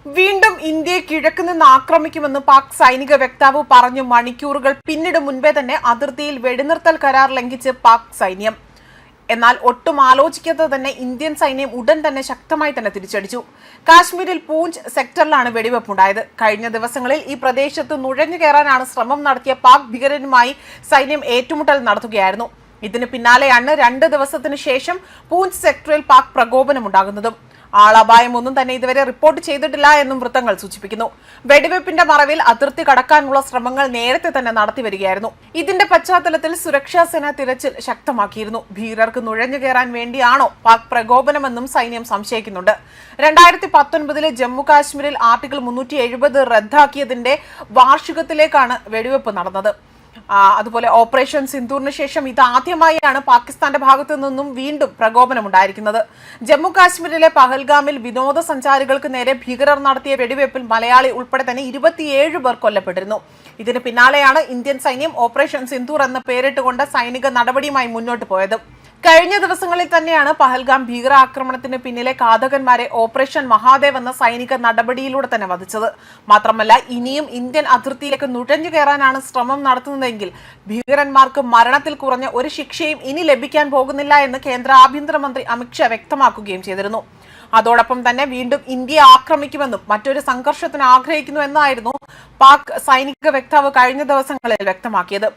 വീണ്ടും ഇന്ത്യയെ കിഴക്ക് നിന്ന് ആക്രമിക്കുമെന്ന് പാക് സൈനിക വക്താവ് പറഞ്ഞു മണിക്കൂറുകൾ പിന്നിട് മുൻപേ തന്നെ അതിർത്തിയിൽ വെടിനിർത്തൽ കരാർ ലംഘിച്ച് പാക് സൈന്യം. എന്നാൽ ഒട്ടും ആലോചിക്കാതെ തന്നെ ഇന്ത്യൻ സൈന്യം ഉടൻ തന്നെ ശക്തമായി തന്നെ തിരിച്ചടിച്ചു. കാശ്മീരിൽ പൂഞ്ച് സെക്ടറിലാണ് വെടിവെപ്പുണ്ടായത്. കഴിഞ്ഞ ദിവസങ്ങളിൽ ഈ പ്രദേശത്ത് നുഴഞ്ഞു കയറാനാണ് ശ്രമം നടത്തിയ പാക് ഭീകരരുമായി സൈന്യം ഏറ്റുമുട്ടൽ നടത്തുകയായിരുന്നു. ഇതിന് പിന്നാലെയാണ് 2 ദിവസത്തിന് ശേഷം പൂഞ്ച് സെക്ടറിൽ പാക് പ്രകോപനമുണ്ടാകുന്നതും. ആളപായമൊന്നും തന്നെ ഇതുവരെ റിപ്പോർട്ട് ചെയ്തിട്ടില്ല എന്നും വൃത്തങ്ങൾ സൂചിപ്പിക്കുന്നു. വെടിവെപ്പിന്റെ മറവിൽ അതിർത്തി കടക്കാനുള്ള ശ്രമങ്ങൾ നേരത്തെ തന്നെ നടത്തി വരികയായിരുന്നു. ഇതിന്റെ പശ്ചാത്തലത്തിൽ സുരക്ഷാ സേന തിരച്ചിൽ ശക്തമാക്കിയിരുന്നു. ഭീകരർക്ക് നുഴഞ്ഞു കയറാൻ വേണ്ടിയാണോ പാക് പ്രകോപനമെന്നും സൈന്യം സംശയിക്കുന്നുണ്ട്. 2019 ജമ്മു കാശ്മീരിൽ ആർട്ടിക്കിൾ 370 റദ്ദാക്കിയതിന്റെ വാർഷികത്തിലേക്കാണ് വെടിവെപ്പ് നടന്നത്. അതുപോലെ ഓപ്പറേഷൻ സിന്ദൂറിന് ശേഷം ഇതാദ്യമായാണ് പാകിസ്ഥാന്റെ ഭാഗത്തു നിന്നും വീണ്ടും പ്രകോപനമുണ്ടായിരിക്കുന്നത്. ജമ്മു കാശ്മീരിലെ പഹൽഗാമിൽ വിനോദസഞ്ചാരികൾക്ക് നേരെ ഭീകരർ നടത്തിയ വെടിവെപ്പിൽ മലയാളി ഉൾപ്പെടെ തന്നെ 27 പേർ കൊല്ലപ്പെട്ടിരുന്നു. ഇതിന് പിന്നാലെയാണ് ഇന്ത്യൻ സൈന്യം ഓപ്പറേഷൻ സിന്ദൂർ എന്ന പേരിട്ടുകൊണ്ട് സൈനിക നടപടിയുമായി മുന്നോട്ട് പോയത്. കഴിഞ്ഞ ദിവസങ്ങളിൽ തന്നെയാണ് പഹൽഗാം ഭീകരാക്രമണത്തിന് പിന്നിലെ ഘാതകന്മാരെ ഓപ്പറേഷൻ മഹാദേവ് എന്ന സൈനിക നടപടിയിലൂടെ തന്നെ വധിച്ചത്. മാത്രമല്ല, ഇനിയും ഇന്ത്യൻ അതിർത്തിയിലേക്ക് നുഴഞ്ഞു കയറാനാണ് ശ്രമം നടത്തുന്നതെങ്കിൽ ഭീകരന്മാർക്ക് മരണത്തിൽ കുറഞ്ഞ ഒരു ശിക്ഷയും ഇനി ലഭിക്കാൻ പോകുന്നില്ല എന്ന് കേന്ദ്ര ആഭ്യന്തരമന്ത്രി അമിത്ഷാ വ്യക്തമാക്കുകയും ചെയ്തിരുന്നു. അതോടൊപ്പം തന്നെ വീണ്ടും ഇന്ത്യയെ ആക്രമിക്കുമെന്നും മറ്റൊരു സംഘർഷത്തിന് ആഗ്രഹിക്കുന്നു എന്നായിരുന്നു പാക് സൈനിക വക്താവ് കഴിഞ്ഞ ദിവസങ്ങളിൽ വ്യക്തമാക്കിയത്.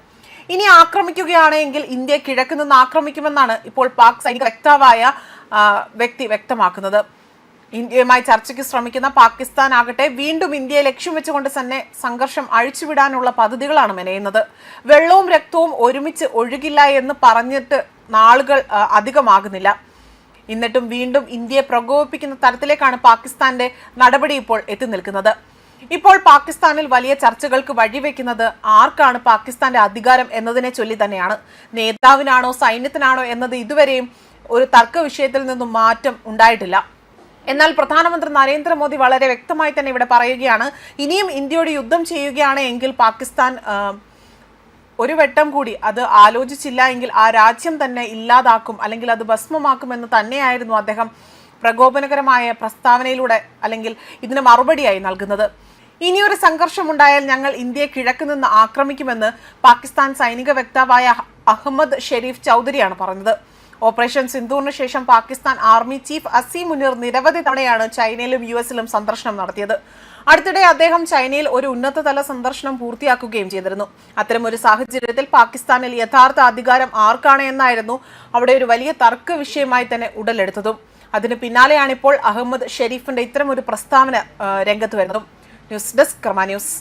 ഇനി ആക്രമിക്കുകയാണെങ്കിൽ ഇന്ത്യ കിഴക്ക് നിന്ന് ആക്രമിക്കുമെന്നാണ് ഇപ്പോൾ പാക് സൈനിക വക്താവായ വ്യക്തി വ്യക്തമാക്കുന്നത്. ഇന്ത്യയുമായി ചർച്ചയ്ക്ക് ശ്രമിക്കുന്ന പാകിസ്ഥാൻ ആകട്ടെ വീണ്ടും ഇന്ത്യയെ ലക്ഷ്യം വെച്ചുകൊണ്ട് തന്നെ സംഘർഷം അഴിച്ചുവിടാനുള്ള പദ്ധതികളാണ് മെനയുന്നത്. വെള്ളവും രക്തവും ഒരുമിച്ച് ഒഴുകില്ല എന്ന് പറഞ്ഞിട്ട് നാളുകൾ അധികമാകുന്നില്ല. എന്നിട്ടും വീണ്ടും ഇന്ത്യയെ പ്രകോപിപ്പിക്കുന്ന തരത്തിലേക്കാണ് പാകിസ്ഥാന്റെ നടപടി ഇപ്പോൾ എത്തി നിൽക്കുന്നത്. ഇപ്പോൾ പാകിസ്ഥാനിൽ വലിയ ചർച്ചകൾക്ക് വഴിവെക്കുന്നത് ആർക്കാണ് പാകിസ്ഥാന്റെ അധികാരം എന്നതിനെ ചൊല്ലി തന്നെയാണ്. നേതാവിനാണോ സൈന്യത്തിനാണോ എന്നത് ഇതുവരെയും ഒരു തർക്ക വിഷയത്തിൽ നിന്നും മാറ്റം ഉണ്ടായിട്ടില്ല. എന്നാൽ പ്രധാനമന്ത്രി നരേന്ദ്രമോദി വളരെ വ്യക്തമായി തന്നെ ഇവിടെ പറയുകയാണ്, ഇനിയും ഇന്ത്യയോട് യുദ്ധം ചെയ്യുകയാണ് എങ്കിൽ പാകിസ്ഥാൻ ഒരു വട്ടം കൂടി അത് ആലോചിച്ചില്ല എങ്കിൽ ആ രാജ്യം തന്നെ ഇല്ലാതാക്കും, അല്ലെങ്കിൽ അത് ഭസ്മമാക്കുമെന്ന് തന്നെയായിരുന്നു അദ്ദേഹം പ്രകോപനകരമായ പ്രസ്താവനയിലൂടെ അല്ലെങ്കിൽ ഇതിന് മറുപടിയായി നൽകുന്നത്. ഇനിയൊരു സംഘർഷമുണ്ടായാൽ ഞങ്ങൾ ഇന്ത്യയെ കിഴക്ക് നിന്ന് ആക്രമിക്കുമെന്ന് പാകിസ്ഥാൻ സൈനിക വക്താവായ അഹമ്മദ് ഷെരീഫ് ചൗധരിയാണ് പറഞ്ഞത്. ഓപ്പറേഷൻ സിന്ദൂറിന് ശേഷം പാകിസ്ഥാൻ ആർമി ചീഫ് അസീം മുനീർ നിരവധി തവണയാണ് ചൈനയിലും US-ലും സന്ദർശനം നടത്തിയത്. അടുത്തിടെ അദ്ദേഹം ചൈനയിൽ ഒരു ഉന്നതതല സന്ദർശനം പൂർത്തിയാക്കുകയും ചെയ്തിരുന്നു. അത്തരമൊരു സാഹചര്യത്തിൽ പാകിസ്ഥാനിൽ യഥാർത്ഥ അധികാരം ആർക്കാണ് എന്നായിരുന്നു അവിടെ ഒരു വലിയ തർക്ക വിഷയമായി തന്നെ ഉടലെടുത്തതും. അതിന് പിന്നാലെയാണ് ഇപ്പോൾ അഹമ്മദ് ഷെരീഫിന്റെ ഇത്തരം ഒരു പ്രസ്താവന രംഗത്ത് വരുന്നതും. ന്യൂസ് ഡെസ്ക് കർമ്മ ന്യൂസ്.